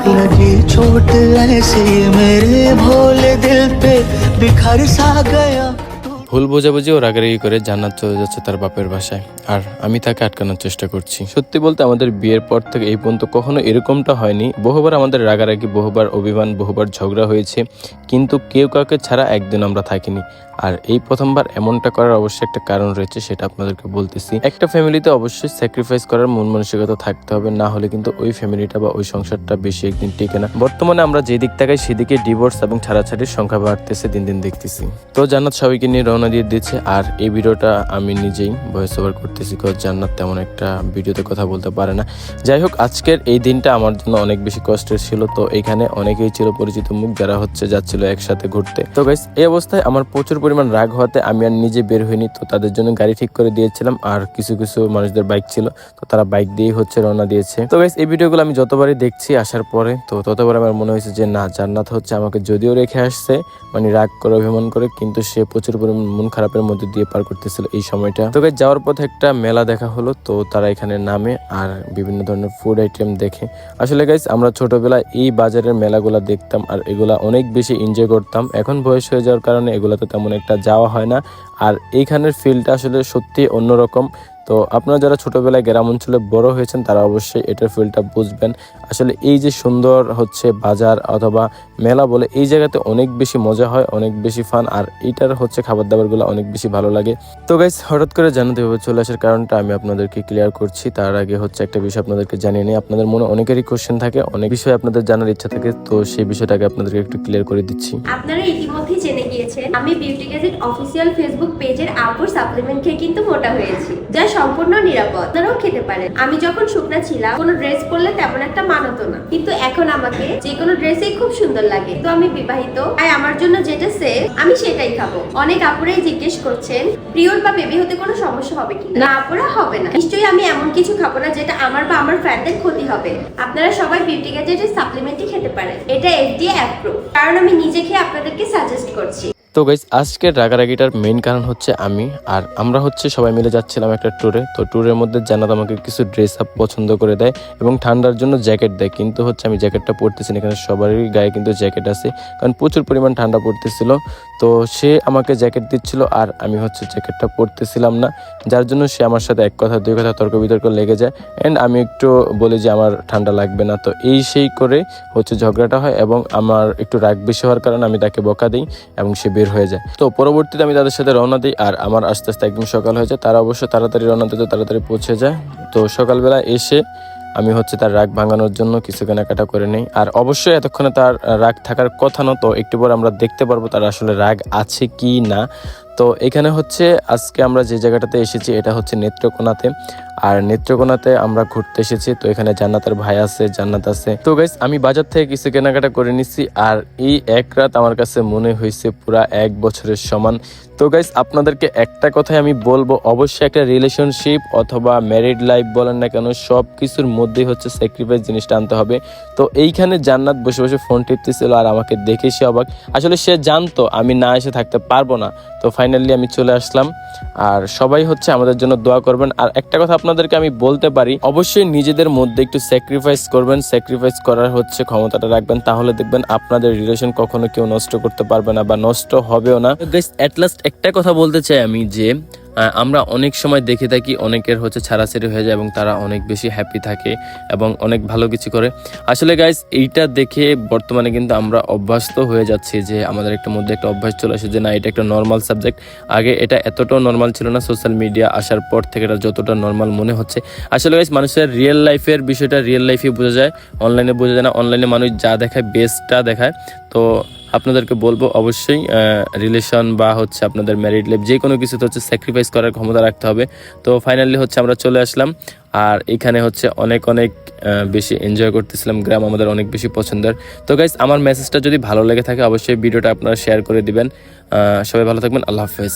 लगी चोट ऐसी मेरे भोले दिल पे बिखर सा गया। ভুল বোঝাবুঝি ও রাগারাগি করে জান্নাত চলে যাচ্ছে তার বাপের বাসায়, আর আমি তাকে আটকানোর চেষ্টা করছি। সত্যি বলতে আমাদের বিয়ের পর থেকে এই পর্যন্ত কখনো এরকমটা হয়নি। বহুবার আমাদের রাগারাগি, বহুবার অভিমান, বহুবার ঝগড়া হয়েছে, কিন্তু কেউ কাউকে ছাড়া একদিন আমরা থাকিনি। আর এই প্রথমবার এমনটা করার অবশ্যই একটা কারণ রয়েছে, সেটা আপনাদেরকে বলতেছি। একটা ফ্যামিলিতে অবশ্যই স্যাক্রিফাইস করার মন মানসিকতা থাকতে হবে, না হলে কিন্তু ওই ফ্যামিলিটা বা ওই সংসারটা বেশি একদিন টিকে না। বর্তমানে আমরা যেদিক তাকাই সেদিকে ডিভোর্স এবং ছাড়াছাড়ির সংখ্যা বাড়তেছে দিন দিন দেখতেছি। তো জান্নাত সবাইকে নিয়ে রওনা দিয়ে দিচ্ছে, আর এই ভিডিওটা আমি নিজেই ভয়েস ওভার করতেছি, কারণ জান্নাত তেমন একটা ভিডিওতে কথা বলতে পারে না। যাই হোক, আজকের এই দিনটা আমার জন্য অনেক বেশি কষ্টের ছিল। তো এখানে অনেকেই ছিল পরিচিত মুখ, যারা যাচ্ছিল একসাথে ঘুরতে। তো গাইস, এই অবস্থায় আমার প্রচুর পরিমাণ রাগ হওয়াতে আমি আর নিজে বের হইনি। তো তাদের জন্য গাড়ি ঠিক করে দিয়েছিলাম, আর কিছু কিছু মানুষদের বাইক ছিল, তো তারা বাইক দিয়েই রওনা দিয়েছে। তো গাইস, এই ভিডিওগুলো আমি যতবারই দেখছি আসার পরে, তো ততবার আমার মনে হয়েছে যে না, জান্নাত আমাকে যদিও রেখে আসছে, মানে রাগ করে অভিমান করে, কিন্তু সে প্রচুর পরিমাণ মন খারাপের মধ্যে দিয়ে পার করতেছিল এই সময়টা। তো গাইস, যাওয়ার পথে একটা মেলা দেখা হলো, তো তারা এখানে নামে আর বিভিন্ন ধরনের ফুড আইটেম দেখে। আসলে গাইস, আমরা ছোটবেলায় এই বাজারের মেলাগুলা দেখতাম, আর এগুলা অনেক বেশি এনজয় করতাম। এখন বয়স হয়ে যাওয়ার কারণে এগুলাতে তেমন একটা যাওয়া হয় না, আর এইখানের ফিলটা আসলে সত্যি অন্যরকম। তো আপনারা যারা ছোটবেলায় গ্রাম অঞ্চলে বড় হয়েছেন তারা অবশ্যই এটার ফিলটা বুঝবেন। আসলে এই যে সুন্দর বাজার অথবা মেলা বলে, এই জায়গাতে অনেক বেশি মজা হয়, অনেক বেশি ফান, আর এইটার খাবার দাবারগুলো অনেক বেশি ভালো লাগে। তো গাইস, হঠাৎ করে জান্নাত এভাবে চলে আসার কারণটা আমি আপনাদেরকে ক্লিয়ার করছি। তার আগে একটা বিষয় আপনাদেরকে জানিয়ে নিই। আপনাদের মনে অনেকেরই কোশ্চেন থাকে, অনেক বিষয় আপনাদের জানার ইচ্ছা থাকে, তো সেই বিষয়টাকে আপনাদেরকে একটু ক্লিয়ার করে দিচ্ছি। আপনারা ইতিমধ্যে জেনে গিয়েছেন আমি বিউটি গ্যাজেট অফিসিয়াল ফেসবুক পেজের আপুর সাপ্লিমেন্ট খেয়ে কিন্তু মোটা হয়েছি, যা সম্পূর্ণ নিরাপদ, আপনারাও খেতে পারেন। আমি যখন শুকনা ছিলাম কোনো ড্রেস পরলে তেমন একটা মানাতো না, কিন্তু এখন আমাকে যে কোনো ড্রেসেই খুব সুন্দর লাগে। তো আমি বিবাহিত, তাই আমার জন্য যেটা সেফ আমি সেটাই খাবো। অনেক আপুরাই জিজ্ঞেস করছেন পিরিয়ড বা বেবি হতে কোনো সমস্যা হবে কি না। আপুরা, হবে না। নিশ্চয়ই আমি এমন কিছু খাবো না যেটা আমার বা আমার ফ্যানদের ক্ষতি হবে। আপনারা সবাই বিউটি গ্যাজেটের সাপ্লিমেন্টই খেতে পারেন, এটা FDA অ্যাপ্রুভ, কারণ আমি নিজে খেয়ে আপনাদেরকে সাজেস্ট করছি। তো গাইস, আজকের রাগারাগিটার মেইন কারণ আমি আর আমরা সবাই মিলে যাচ্ছিলাম একটা ট্যুরে। তো ট্যুরের মধ্যে জান্নাত আমাকে কিছু ড্রেস আপ পছন্দ করে দেয় এবং ঠান্ডার জন্য জ্যাকেট দেয়, কিন্তু আমি জ্যাকেটটা পরতেছি না। এখানে সবারই গায়ে কিন্তু জ্যাকেট আছে, কারণ প্রচুর পরিমাণ ঠান্ডা পড়তেছিল। তো সে আমাকে জ্যাকেট দিচ্ছিল আর আমি জ্যাকেটটা পরতেছিলাম না, যার জন্য সে আমার সাথে এক কথা দুই কথা তর্ক বিতর্ক লেগে যায়। অ্যান্ড আমি একটু বলি যে আমার ঠান্ডা লাগবে না, তো এই সেই করে ঝগড়াটা হয়, এবং আমার একটু রাগ বেশি হওয়ার কারণে আমি তাকে বকা দিই এবং সে বের হয়ে যায়। তো পরবর্তীতে আমি তাদের সাথে রওনা দিই, আর আমার আস্তে আস্তে একদম সকাল হয়ে যায়। তারা অবশ্য তাড়াতাড়ি রওনা দিতে তাড়াতাড়ি পৌঁছে যায়। তো সকালবেলা এসে আমি তার রাগ ভাঙানোর জন্য কিছু কেনাকাটা করে নেই। আর অবশ্যই এতক্ষণে তার রাগ থাকার কথা না, তো একটু পর আমরা দেখতে পারবো তার আসলে রাগ আছে কি না। তো এখানে আজকে আমরা যে জায়গাটাতে এসেছি এটা নেত্রকোনাতে, আর নেত্রকোনাতে আমরা ঘুরতে এসেছি। তো এখানে জান্নাতের ভাই আছে, জান্নাত আছে। তো গাইস, আমি বাজার থেকে কিছু কেনাকাটা করে নিচ্ছি, আর এই এক রাত আমার কাছে মনে হয়েছে পুরা 1 বছরের সমান। তো গাইস, আপনাদেরকে একটা কথাই আমি বলবো, অবশ্যই একটা রিলেশনশিপ অথবা ম্যারিড লাইফ বলেন না কেন, সব কিছুর মধ্যেই স্যাক্রিফাইস জিনিসটা আনতে হবে। তো এইখানে জান্নাত বসে বসে ফোন টিপতেছিল, আর আমাকে দেখে সে অবাক। আসলে সে জানতো আমি না এসে থাকতে পারবো না। তো ফাইনালি আমি চলে আসলাম, আর সবাই আমাদের জন্য দোয়া করবেন। আর একটা কথা আপনাদেরকে আমি বলতে পারি, অবশ্যই নিজেদের মধ্যে একটু স্যাক্রিফাইস করবেন, স্যাক্রিফাইস করার ক্ষমতাটা রাখবেন, তাহলে দেখবেন আপনাদের রিলেশন কখনো কেউ নষ্ট করতে পারবে না বা নষ্ট হবেও না। গাইস, এট লাস্ট একটা কথা বলতে চাই আমি, যে আমরা অনেক সময় দেখে থাকি অনেকের ছাড়াছাড়ি হয়ে যায় এবং তারা অনেক বেশি হ্যাপি থাকে এবং অনেক ভালো কিছু করে। আসলে গাইস, এইটা দেখে বর্তমানে কিন্তু আমরা অভ্যস্ত হয়ে যাচ্ছি, যে আমাদের মধ্যে একটা অভ্যাস চলে আসে যে না, এটা একটা নর্মাল সাবজেক্ট। আগে এটা এতটাও নর্মাল ছিল না, সোশ্যাল মিডিয়া আসার পর থেকে এটা যতটা নর্মাল মনে হচ্ছে। আসলে গাইস, মানুষের রিয়েল লাইফের বিষয়টা রিয়েল লাইফে বোঝা যায়, অনলাইনে বোঝা যায় না। অনলাইনে মানুষ যা দেখায় বেস্টটা দেখায়। তো আপনাদেরকে বলবো অবশ্যই রিলেশন বা আপনাদের ম্যারিড লাইফ যে কোনো কিছুতে স্যাক্রিফাইস করার ক্ষমতা রাখতে হবে। তো ফাইনালি আমরা চলে আসলাম, আর এখানে অনেক অনেক বেশি এনজয় করতেছিলাম। গ্রাম আমাদের অনেক বেশি পছন্দের। তো গাইস, আমার মেসেজটা যদি ভালো লেগে থাকে অবশ্যই ভিডিওটা আপনারা শেয়ার করে দিবেন। সবাই ভালো থাকবেন, আল্লাহ হাফেজ।